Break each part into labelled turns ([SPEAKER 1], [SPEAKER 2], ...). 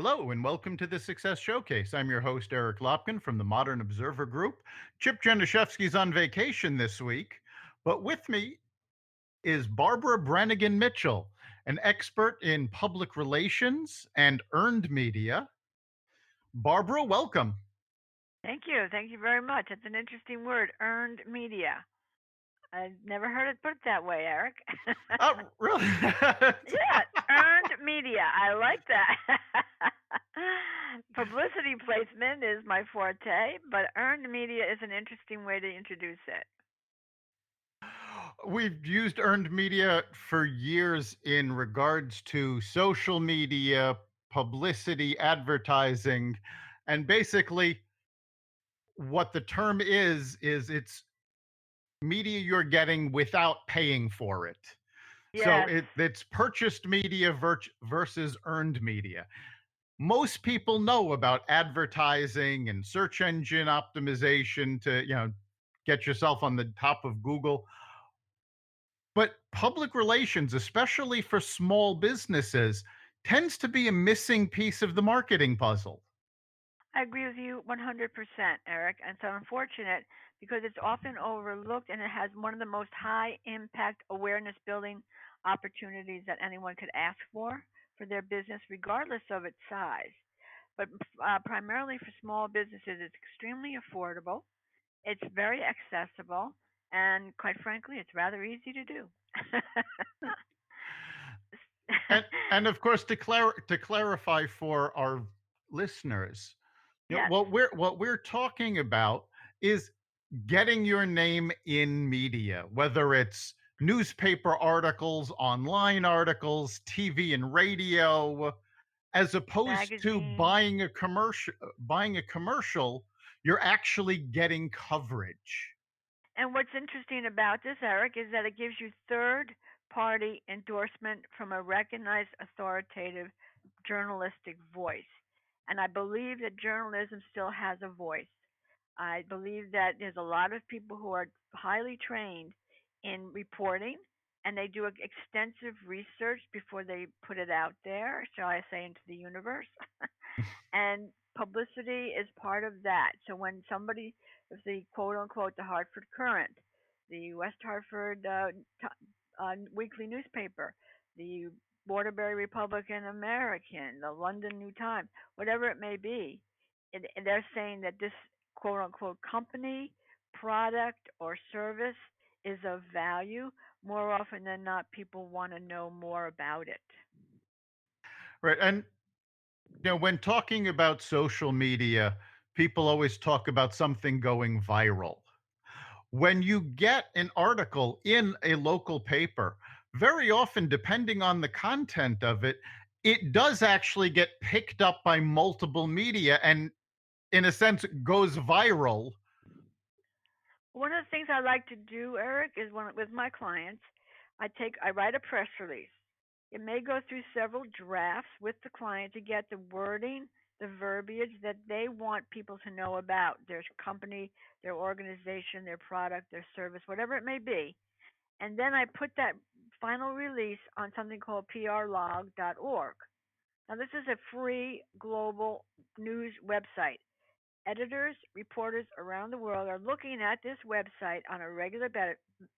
[SPEAKER 1] Hello and welcome to the Success Showcase. I'm your host, Eric Lopkin from the Modern Observer Group. Chip Januszewski's on vacation this week, but with me is Barbara Branagan Mitchell, an expert in public relations and earned media. Barbara, welcome.
[SPEAKER 2] Thank you. Thank you very much. It's an interesting word, earned media. I've never heard it put that way, Eric.
[SPEAKER 1] Really?
[SPEAKER 2] Yeah, earned media. I like that. Publicity placement is my forte, but earned media is an interesting way to introduce it.
[SPEAKER 1] We've used earned media for years in regards to social media, publicity, advertising, and basically what the term is it's media you're getting without paying for it. So
[SPEAKER 2] Yes,
[SPEAKER 1] it's purchased media versus earned media. Most people know about advertising and search engine optimization to, get yourself on the top of Google. But public relations, especially for small businesses, tends to be a missing piece of the marketing puzzle.
[SPEAKER 2] I agree with you 100%, Eric. And it's unfortunate because it's often overlooked and it has one of the most high impact awareness building opportunities that anyone could ask for their business, regardless of its size. But primarily for small businesses, it's extremely affordable, it's very accessible, and quite frankly, it's rather easy to do.
[SPEAKER 1] And of course, to clarify for our listeners,
[SPEAKER 2] Yes,
[SPEAKER 1] what we're talking about is getting your name in media, whether it's newspaper articles, online articles, TV and radio, as opposed to
[SPEAKER 2] magazines.
[SPEAKER 1] buying a commercial, you're actually getting coverage.
[SPEAKER 2] And what's interesting about this, Eric, is that it gives you third party endorsement from a recognized authoritative journalistic voice. And I believe that journalism still has a voice. I believe that there's a lot of people who are highly trained in reporting and they do extensive research before they put it out there, shall I say, into the universe. And publicity is part of that. So when somebody, if the quote unquote the Hartford Current, the West Hartford weekly newspaper, the Waterbury Republican American, the London New Times, whatever it may be, they're saying that this quote unquote company, product, or service is of value. More often than not, people want to know more about it.
[SPEAKER 1] Right. And when talking about social media, people always talk about something going viral. When you get an article in a local paper, very often, depending on the content of it, it does actually get picked up by multiple media and, in a sense, goes viral.
[SPEAKER 2] One of the things I like to do, Eric, is when with my clients, I write a press release. It may go through several drafts with the client to get the wording, the verbiage that they want people to know about their company, their organization, their product, their service, whatever it may be. And then I put that final release on something called prlog.org. Now, this is a free global news website. Editors, reporters around the world are looking at this website on a regular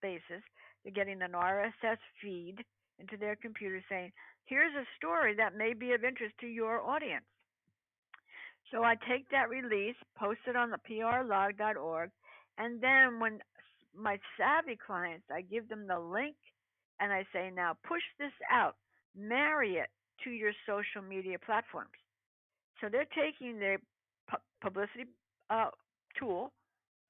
[SPEAKER 2] basis. They're getting an RSS feed into their computer saying, here's a story that may be of interest to your audience. So I take that release, post it on the prlog.org, and then when my savvy clients, I give them the link and I say, now push this out, marry it to your social media platforms. So they're taking their publicity uh, tool,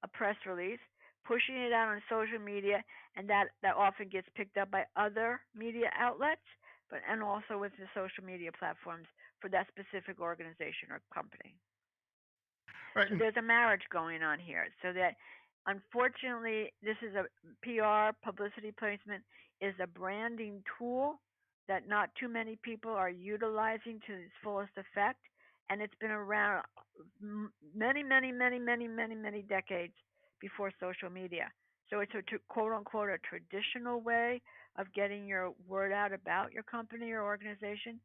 [SPEAKER 2] a press release, pushing it out on social media, and that often gets picked up by other media outlets, but and also with the social media platforms for that specific organization or company.
[SPEAKER 1] Right.
[SPEAKER 2] So there's a marriage going on here. So that unfortunately, this is a PR publicity placement is a branding tool that not too many people are utilizing to its fullest effect, and it's been around many, many, many, many, many, many decades before social media. So it's a quote unquote a traditional way of getting your word out about your company or organization.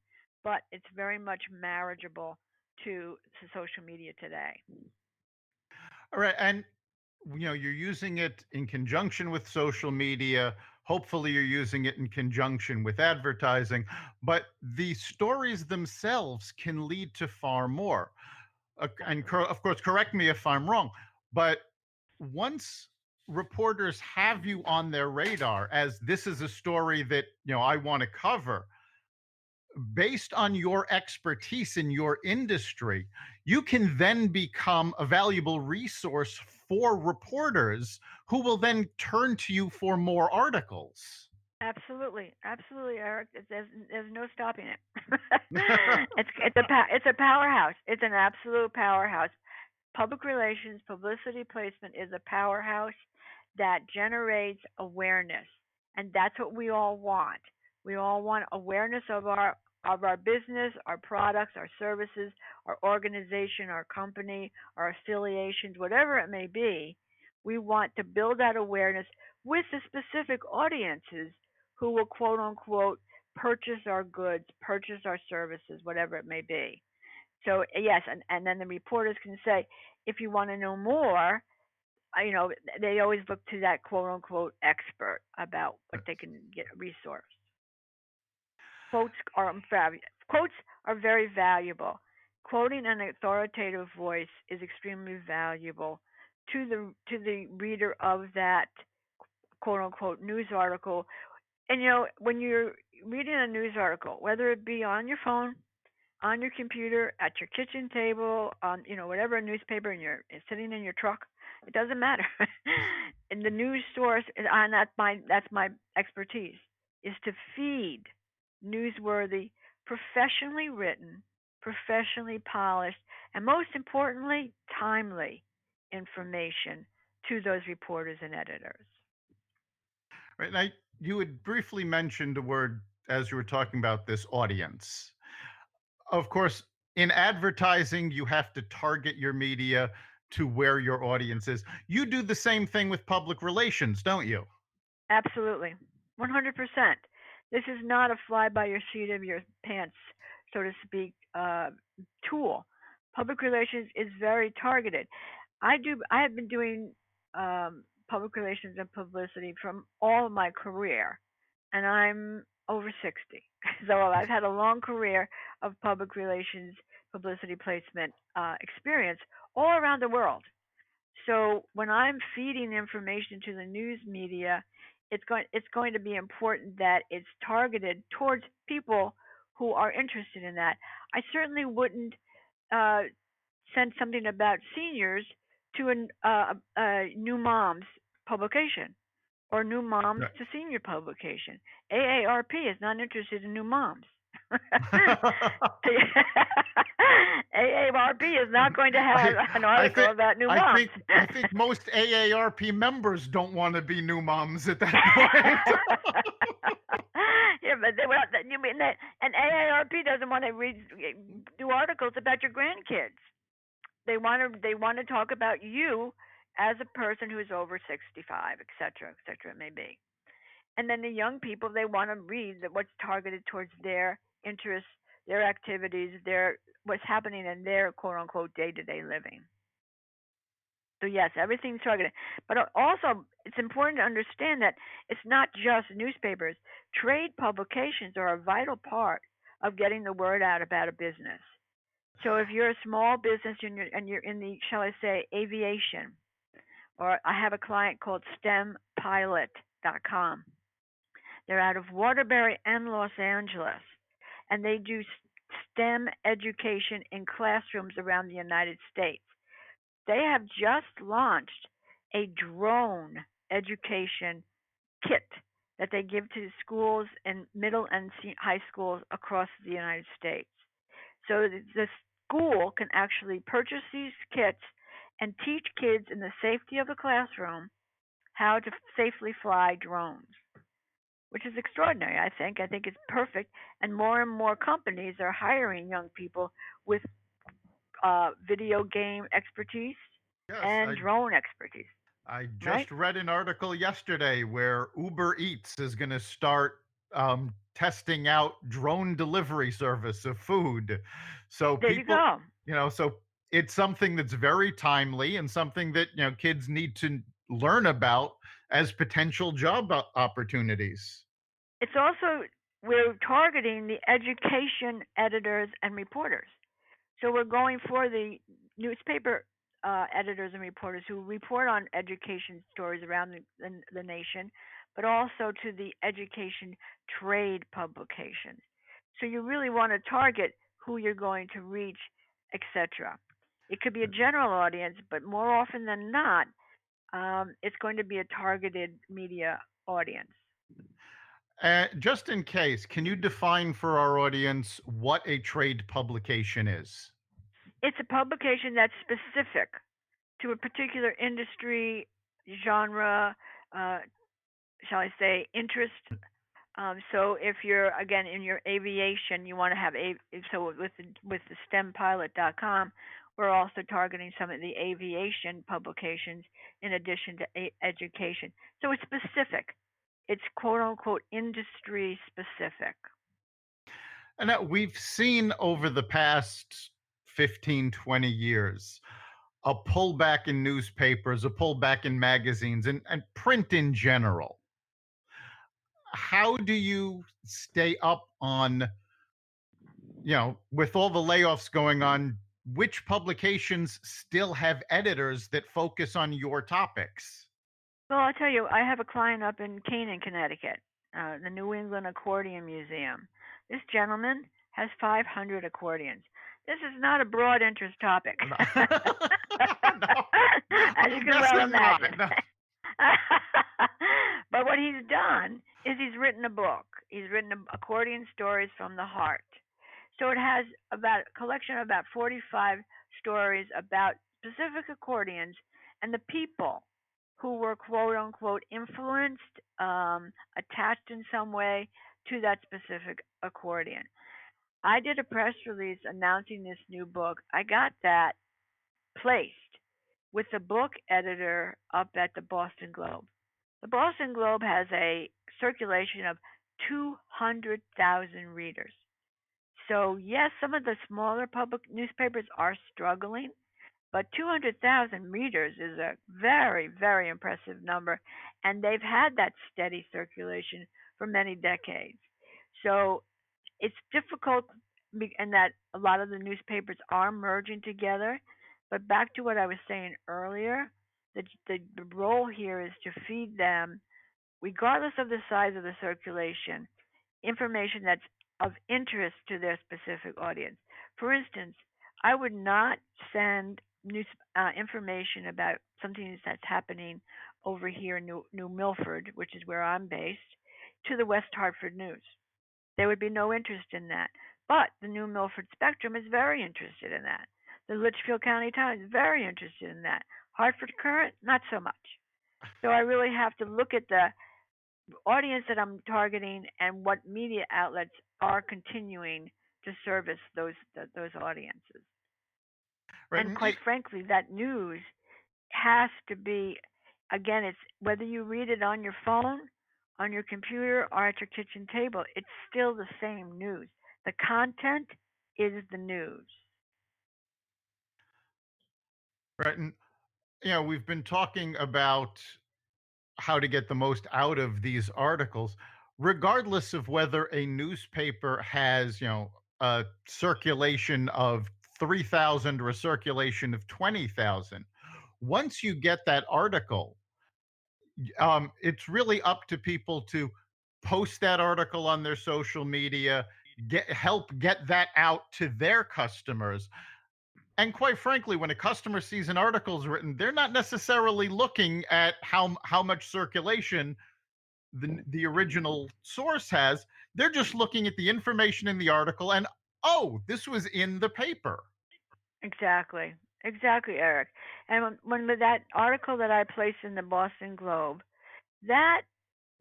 [SPEAKER 2] but it's very much marriageable to social media today.
[SPEAKER 1] All right. And you're using it in conjunction with social media. Hopefully, you're using it in conjunction with advertising, but the stories themselves can lead to far more.
[SPEAKER 2] Absolutely.
[SPEAKER 1] Of course, correct me if I'm wrong, but once reporters have you on their radar as this is a story that I want to cover, based on your expertise in your industry, you can then become a valuable resource for reporters who will then turn to you for more articles.
[SPEAKER 2] Absolutely, absolutely, Eric. There's no stopping it. It's a powerhouse. It's an absolute powerhouse. Public relations, publicity placement is a powerhouse that generates awareness, and that's what we all want. We all want awareness of our business, our products, our services, our organization, our company, our affiliations, whatever it may be. We want to build that awareness with the specific audiences who will quote unquote purchase our goods, purchase our services, whatever it may be. So yes, and then the reporters can say, if you want to know more, they always look to that quote unquote expert about what they can get a resource. Quotes are quotes are very valuable. Quoting an authoritative voice is extremely valuable to the reader of that quote unquote news article. And when you're reading a news article, whether it be on your phone, on your computer, at your kitchen table, on whatever newspaper, and you're sitting in your truck. It doesn't matter. And the news source, and that's my expertise, is to feed newsworthy, professionally written, professionally polished, and most importantly, timely information to those reporters and editors.
[SPEAKER 1] Right. Now, you had briefly mentioned a word as you were talking about this audience. Of course, in advertising, you have to target your media to where your audience is. You do the same thing with public relations, don't you?
[SPEAKER 2] Absolutely. 100%. This is not a fly by your seat of your pants, so to speak, tool. Public relations is very targeted. I have been doing public relations and publicity from all of my career, and I'm over 60. So I've had a long career of public relations, publicity placement experience all around the world. So when I'm feeding information to the news media, it's going to be important that it's targeted towards people who are interested in that. I certainly wouldn't uh, send something about seniors to a new moms publication or new moms to senior publication. AARP is not interested in new moms. AARP is not going to have
[SPEAKER 1] I
[SPEAKER 2] an
[SPEAKER 1] I
[SPEAKER 2] article
[SPEAKER 1] think
[SPEAKER 2] about new
[SPEAKER 1] I
[SPEAKER 2] moms.
[SPEAKER 1] think I think most AARP members don't want to be new moms at that point.
[SPEAKER 2] Yeah, but you mean that? And AARP doesn't want to do articles about your grandkids. They want to talk about you as a person who is over 65, et cetera, it may be. And then the young people, they want to read what's targeted towards their interests, their activities, their what's happening in their quote unquote day to day living. So yes, everything's targeted. But also, it's important to understand that it's not just newspapers. Trade publications are a vital part of getting the word out about a business. So if you're a small business and you're in the, shall I say, aviation, or I have a client called stempilot.com. They're out of Waterbury and Los Angeles, and they do STEM education in classrooms around the United States. They have just launched a drone education kit that they give to schools and middle and high schools across the United States. So the school can actually purchase these kits and teach kids in the safety of the classroom how to safely fly drones, which is extraordinary, I think. I think it's perfect. And more companies are hiring young people with video game expertise
[SPEAKER 1] Yes,
[SPEAKER 2] and drone expertise,
[SPEAKER 1] I
[SPEAKER 2] right?
[SPEAKER 1] just read an article yesterday where Uber Eats is going to start testing out drone delivery service of food. So
[SPEAKER 2] There you
[SPEAKER 1] people,
[SPEAKER 2] go.
[SPEAKER 1] so it's something that's very timely and something that, kids need to learn about as potential job opportunities.
[SPEAKER 2] It's also, we're targeting the education editors and reporters. So we're going for the newspaper editors and reporters who report on education stories around the nation, but also to the education trade publications. So you really want to target who you're going to reach, etc. It could be a general audience, but more often than not, it's going to be a targeted media audience.
[SPEAKER 1] Just in case, can you define for our audience what a trade publication is?
[SPEAKER 2] It's a publication that's specific to a particular industry, genre, uh, shall I say, interest. So if you're again in your aviation, you want to have so with the stempilot.com, we're also targeting some of the aviation publications in addition to education. So it's specific. It's quote unquote industry specific.
[SPEAKER 1] And we've seen over the past 15, 20 years a pullback in newspapers, a pullback in magazines, and print in general. How do you stay up on, with all the layoffs going on, which publications still have editors that focus on your topics?
[SPEAKER 2] Well, I'll tell you, I have a client up in Canaan, Connecticut, the New England Accordion Museum. This gentleman has 500 accordions. This is not a broad interest topic,
[SPEAKER 1] No, no,
[SPEAKER 2] as you
[SPEAKER 1] I'm
[SPEAKER 2] can well
[SPEAKER 1] guessing not.
[SPEAKER 2] imagine.
[SPEAKER 1] No.
[SPEAKER 2] But what he's done is he's written a book. He's written accordion stories from the heart. So it has about a collection of about 45 stories about specific accordions and the people who were quote unquote influenced, attached in some way to that specific accordion. I did a press release announcing this new book. I got that placed with the book editor up at the Boston Globe. The Boston Globe has a circulation of 200,000 readers. So, yes, some of the smaller public newspapers are struggling, but 200,000 readers is a very, very impressive number, and they've had that steady circulation for many decades. So it's difficult, and that a lot of the newspapers are merging together. But back to what I was saying earlier, the role here is to feed them, regardless of the size of the circulation, information that's of interest to their specific audience. For instance, I would not send news information about something that's happening over here in New Milford, which is where I'm based, to the West Hartford News. There would be no interest in that. But the New Milford Spectrum is very interested in that. The Litchfield County Times is very interested in that. Hartford Current, not so much. So I really have to look at the audience that I'm targeting and what media outlets are continuing to service those audiences.
[SPEAKER 1] Right.
[SPEAKER 2] And quite frankly, that news has to be, again, it's whether you read it on your phone, on your computer, or at your kitchen table, it's still the same news. The content is the news.
[SPEAKER 1] Right. And, we've been talking about how to get the most out of these articles, regardless of whether a newspaper has, a circulation of 3,000 or a circulation of 20,000. Once you get that article, it's really up to people to post that article on their social media, help get that out to their customers. And quite frankly, when a customer sees an article is written, they're not necessarily looking at how much circulation the original source has. They're just looking at the information in the article and, oh, this was in the paper.
[SPEAKER 2] Exactly. Exactly, Eric. And when that article that I placed in the Boston Globe, that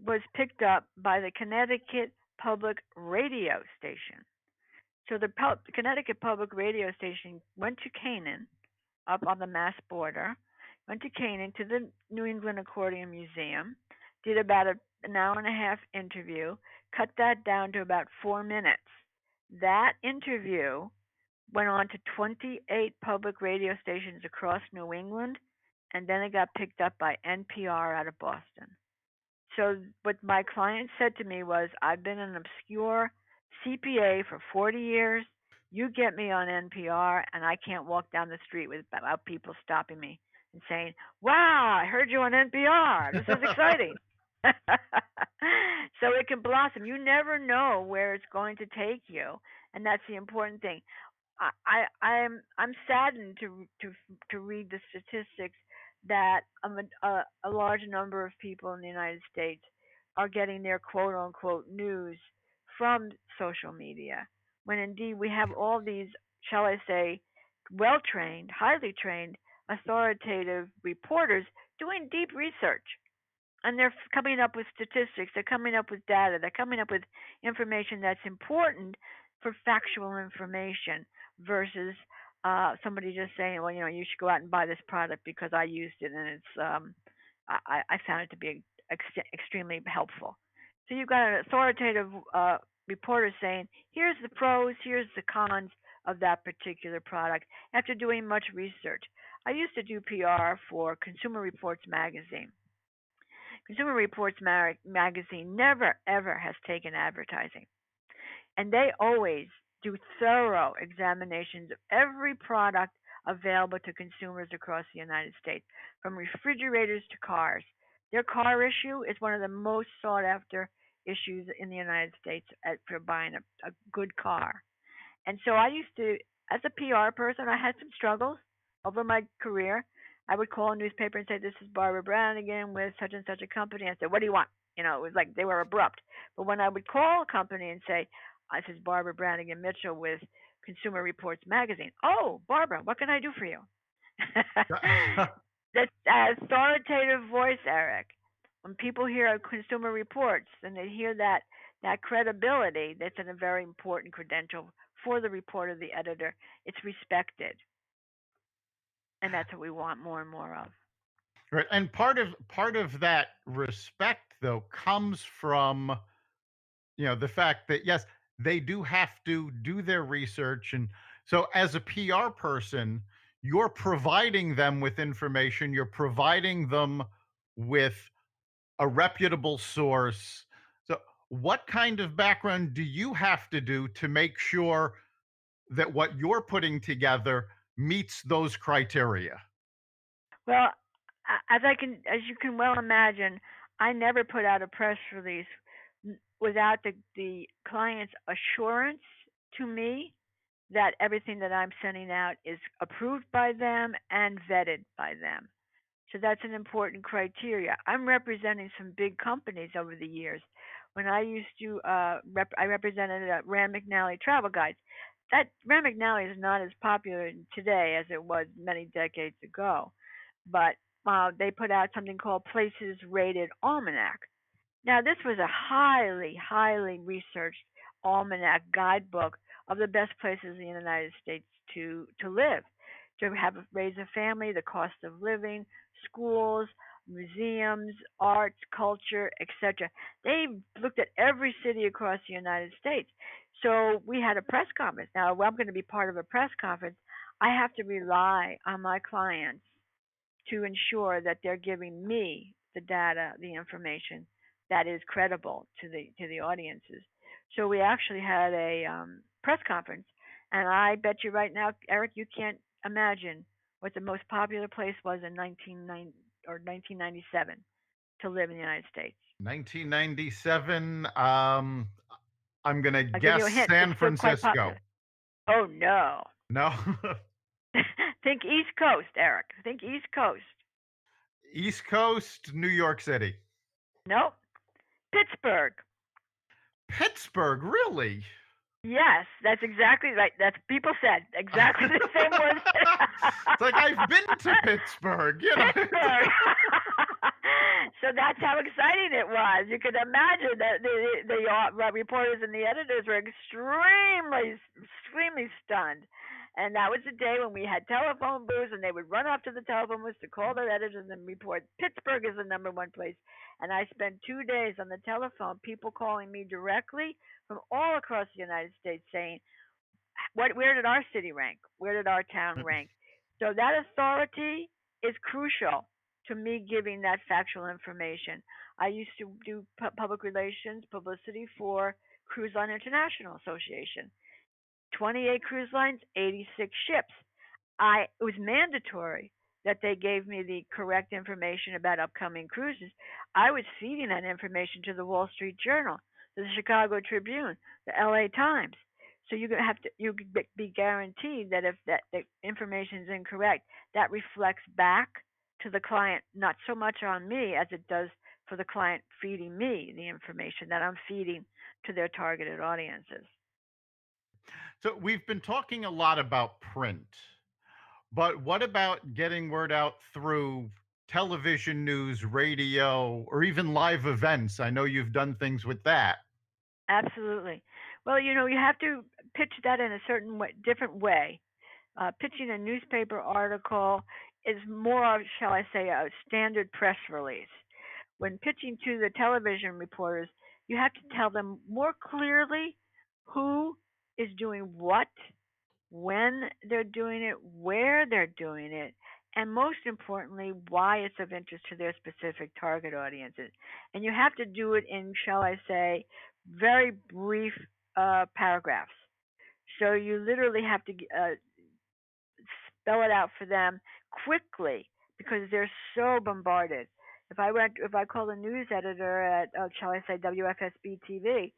[SPEAKER 2] was picked up by the Connecticut Public Radio Station. So the Connecticut Public Radio Station went to Canaan, up on the Mass border, went to Canaan to the New England Accordion Museum, did about an hour and a half interview, cut that down to about 4 minutes. That interview went on to 28 public radio stations across New England, and then it got picked up by NPR out of Boston. So what my client said to me was, I've been an obscure CPA for 40 years. You get me on NPR, and I can't walk down the street without people stopping me and saying, "Wow, I heard you on NPR. This is exciting." So it can blossom. You never know where it's going to take you, and that's the important thing. I'm saddened to read the statistics that a large number of people in the United States are getting their quote unquote news from social media, when indeed we have all these, shall I say, well trained, highly trained, authoritative reporters doing deep research, and they're coming up with statistics, they're coming up with data, they're coming up with information that's important for factual information versus somebody just saying, well, you should go out and buy this product because I used it and I found it to be extremely helpful. So you've got an authoritative reporter saying, here's the pros, here's the cons of that particular product after doing much research. I used to do PR for Consumer Reports magazine. Consumer Reports magazine never ever has taken advertising, and they always do thorough examinations of every product available to consumers across the United States, from refrigerators to cars. Their car issue is one of the most sought after issues in the United States for buying a good car. And so I used to, as a PR person, I had some struggles over my career. I would call a newspaper and say, "This is Barbara Branagan with such and such a company." I said, "What do you want?" It was like they were abrupt. But when I would call a company and say, "This is Barbara Branagan Mitchell with Consumer Reports Magazine." "Oh, Barbara, what can I do for you?" That authoritative voice, Eric. When people hear Consumer Reports and they hear that credibility, that's a very important credential for the reporter, the editor. It's respected, and that's what we want more and more of.
[SPEAKER 1] Right. And part of that respect though comes from, the fact that yes, they do have to do their research. And so as a PR person, you're providing them with information, you're providing them with a reputable source. So what kind of background do you have to do to make sure that what you're putting together meets those criteria?
[SPEAKER 2] Well, as you can well imagine, I never put out a press release without the client's assurance to me that everything that I'm sending out is approved by them and vetted by them. So that's an important criteria. I'm representing some big companies over the years. When I used to, I represented Rand McNally Travel Guides. That Rand McNally is not as popular today as it was many decades ago, but they put out something called Places Rated Almanac. Now, this was a highly, highly researched almanac guidebook of the best places in the United States to live, to raise a family, the cost of living, schools, museums, arts, culture, etc. They looked at every city across the United States. So we had a press conference. Now, if I'm going to be part of a press conference, I have to rely on my clients to ensure that they're giving me the data, the information that is credible to the audiences. So we actually had a press conference, and I bet you right now, Eric, you can't imagine what the most popular place was in 1990 or 1997 to live in the United States.
[SPEAKER 1] 1997. I'm going to
[SPEAKER 2] I'll give you
[SPEAKER 1] guess
[SPEAKER 2] a hint. It's
[SPEAKER 1] San
[SPEAKER 2] still quite
[SPEAKER 1] Francisco.
[SPEAKER 2] popular. Oh no.
[SPEAKER 1] No.
[SPEAKER 2] Think East Coast, Eric. Think East Coast.
[SPEAKER 1] East Coast, New York City.
[SPEAKER 2] Nope. Pittsburgh.
[SPEAKER 1] Pittsburgh, really?
[SPEAKER 2] Yes, that's exactly right. That's people said exactly the same words.
[SPEAKER 1] It's like I've been to Pittsburgh.
[SPEAKER 2] Pittsburgh. So that's how exciting it was. You could imagine that the reporters and the editors were extremely, extremely stunned. And that was the day when we had telephone booths, and they would run off to the telephone booths to call their editors and report Pittsburgh is the number one place. And I spent 2 days on the telephone, people calling me directly from all across the United States saying, where did our city rank? Where did our town rank? So that authority is crucial to me giving that factual information. I used to do public relations publicity for Cruise Line International Association. 28 cruise lines, 86 ships. It was mandatory that they gave me the correct information about upcoming cruises. I was feeding that information to the Wall Street Journal, the Chicago Tribune, the LA Times. So you be guaranteed that if that the information is incorrect, that reflects back to the client, not so much on me as it does for the client feeding me the information that I'm feeding to their targeted audiences.
[SPEAKER 1] So we've been talking a lot about print, but what about getting word out through television news, radio, or even live events? I know you've done things with that.
[SPEAKER 2] Absolutely. Well, you have to pitch that in a certain way, different way. Pitching a newspaper article is more, shall I say, a standard press release. When pitching to the television reporters, you have to tell them more clearly who is doing what, when they're doing it, where they're doing it, and most importantly, why it's of interest to their specific target audiences. And you have to do it in, shall I say, very brief paragraphs. So you literally have to spell it out for them quickly because they're so bombarded. If I call a news editor at, shall I say, WFSB TV,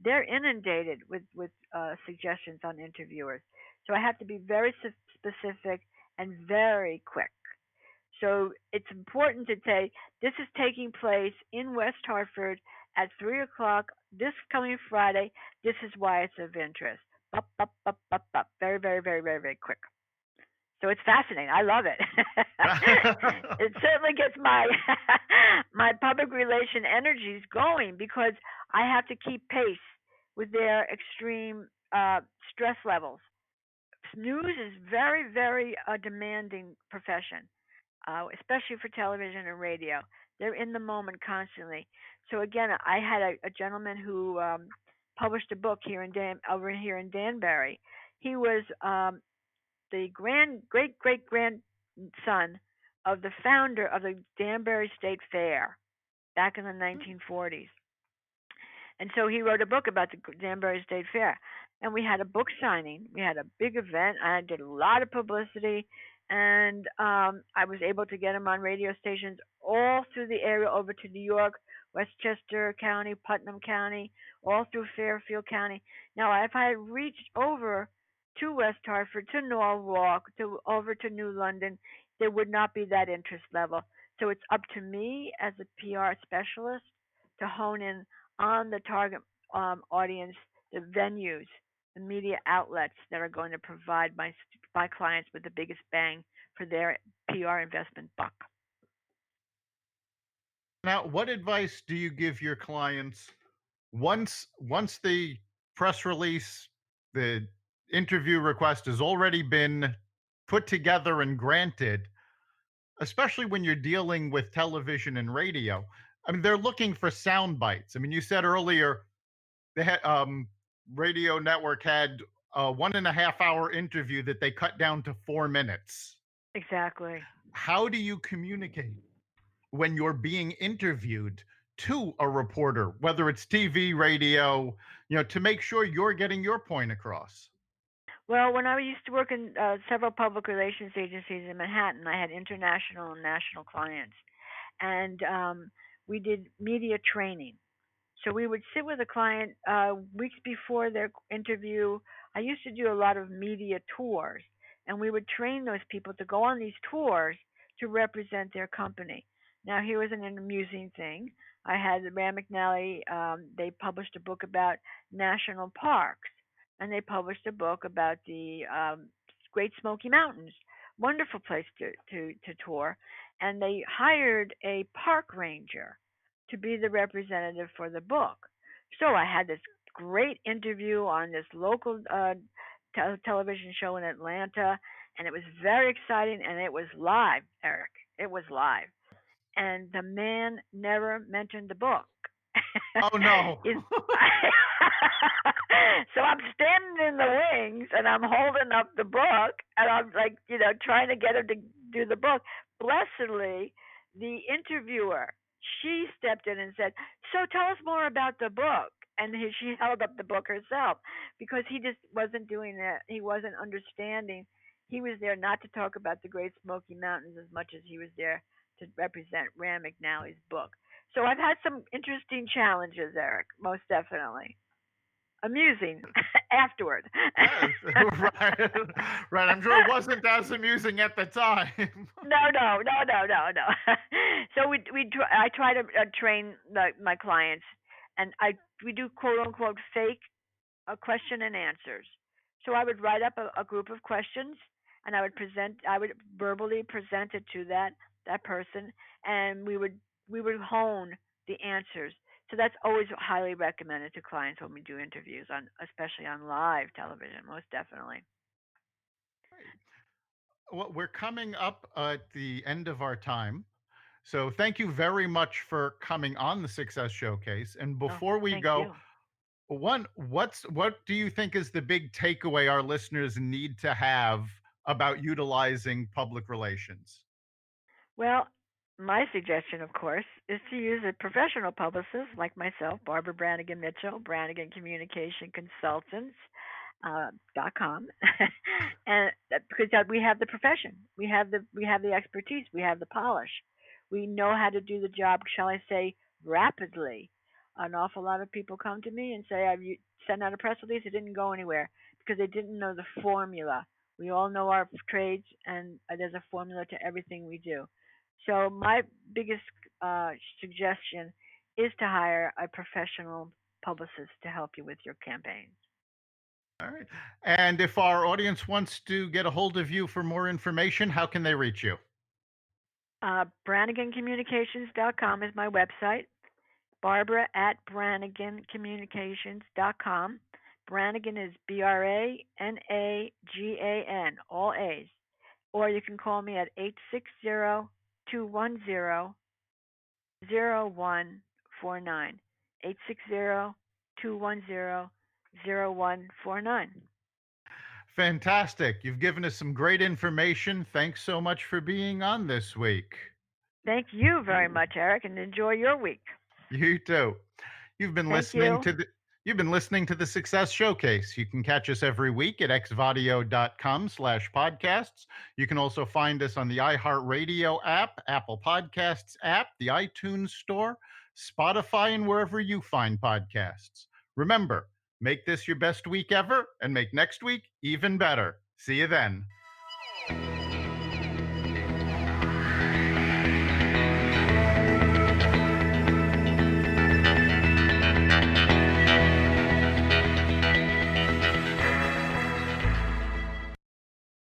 [SPEAKER 2] they're inundated with suggestions on interviewers. So I have to be very specific and very quick. So it's important to say this is taking place in West Hartford at 3 o'clock this coming Friday. This is why it's of interest. Up, up, up, up, up. Very, very, very, very, very quick. So it's fascinating. I love it. It certainly gets my my public relation energies going because I have to keep pace with their extreme stress levels. News is very, very demanding profession, especially for television and radio. They're in the moment constantly. So again, I had a gentleman who published a book over here in Danbury. He was the great great grandson of the founder of the Danbury State Fair back in the 1940s. And so he wrote a book about the Danbury State Fair. And we had a book signing. We had a big event. I did a lot of publicity. And I was able to get him on radio stations all through the area over to New York, Westchester County, Putnam County, all through Fairfield County. Now, if I had reached over to West Hartford, to Norwalk, over to New London, there would not be that interest level. So it's up to me as a PR specialist to hone in on the target audience, the venues, the media outlets that are going to provide my clients with the biggest bang for their PR investment buck.
[SPEAKER 1] Now, what advice do you give your clients once the press release, the interview request has already been put together and granted, especially when you're dealing with television and radio? I mean, they're looking for sound bites. I mean, you said earlier the radio network had a 1.5 hour interview that they cut down to 4 minutes.
[SPEAKER 2] Exactly.
[SPEAKER 1] How do you communicate when you're being interviewed to a reporter, whether it's TV, radio, to make sure you're getting your point across?
[SPEAKER 2] Well, when I used to work in several public relations agencies in Manhattan, I had international and national clients, and we did media training. So we would sit with a client weeks before their interview. I used to do a lot of media tours, and we would train those people to go on these tours to represent their company. Now, here was an amusing thing. I had Rand McNally. They published a book about national parks, and they published a book about the Great Smoky Mountains. Wonderful place to tour, and they hired a park ranger to be the representative for the book. So I had this great interview on this local television show in Atlanta, and it was very exciting, and it was live, Eric. It was live, and the man never mentioned the book.
[SPEAKER 1] Oh no.
[SPEAKER 2] Is so I'm standing in the wings and I'm holding up the book and I'm like, trying to get him to do the book. Blessedly, the interviewer, she stepped in and said, "So tell us more about the book." And she held up the book herself because he just wasn't doing that. He wasn't understanding. He was there not to talk about the Great Smoky Mountains as much as he was there to represent Rand McNally's book. So I've had some interesting challenges, Eric, most definitely. Amusing afterward.
[SPEAKER 1] Yes, right, right. I'm sure it wasn't as amusing at the time.
[SPEAKER 2] No. So I try to train my clients, and we do quote unquote fake question and answers. So I would write up a group of questions, and I would verbally present it to that person, and we would hone the answers. So that's always highly recommended to clients when we do interviews on, especially on live television, most definitely.
[SPEAKER 1] Right. Well, we're coming up at the end of our time. So thank you very much for coming on the Success Showcase. And
[SPEAKER 2] Oh,
[SPEAKER 1] before we
[SPEAKER 2] thank
[SPEAKER 1] go,
[SPEAKER 2] you.
[SPEAKER 1] what do you think is the big takeaway our listeners need to have about utilizing public relations?
[SPEAKER 2] Well, my suggestion, of course, is to use a professional publicist like myself, Barbara Branagan Mitchell, Branagan Communication Consultants. .com, and because we have the profession, we have the expertise, we have the polish, we know how to do the job. Shall I say rapidly? An awful lot of people come to me and say, "I've sent out a press release, it didn't go anywhere because they didn't know the formula." We all know our trades, and there's a formula to everything we do. So my biggest suggestion is to hire a professional publicist to help you with your campaigns.
[SPEAKER 1] All right. And if our audience wants to get a hold of you for more information, how can they reach you?
[SPEAKER 2] BranaganCommunications.com is my website. Barbara at BranaganCommunications.com. Branagan is Branagan, all A's. Or you can call me at 860-210-0149. 860-210-0149.
[SPEAKER 1] Fantastic. You've given us some great information. Thanks so much for being on this week.
[SPEAKER 2] Thank you very much, Eric, and enjoy your week.
[SPEAKER 1] You too. You've been
[SPEAKER 2] Thank
[SPEAKER 1] listening
[SPEAKER 2] you.
[SPEAKER 1] to the You've been listening to the Success Showcase. You can catch us every week at xvadio.com/podcasts. You can also find us on the iHeartRadio app, Apple Podcasts app, the iTunes Store, Spotify, and wherever you find podcasts. Remember, make this your best week ever and make next week even better. See you then.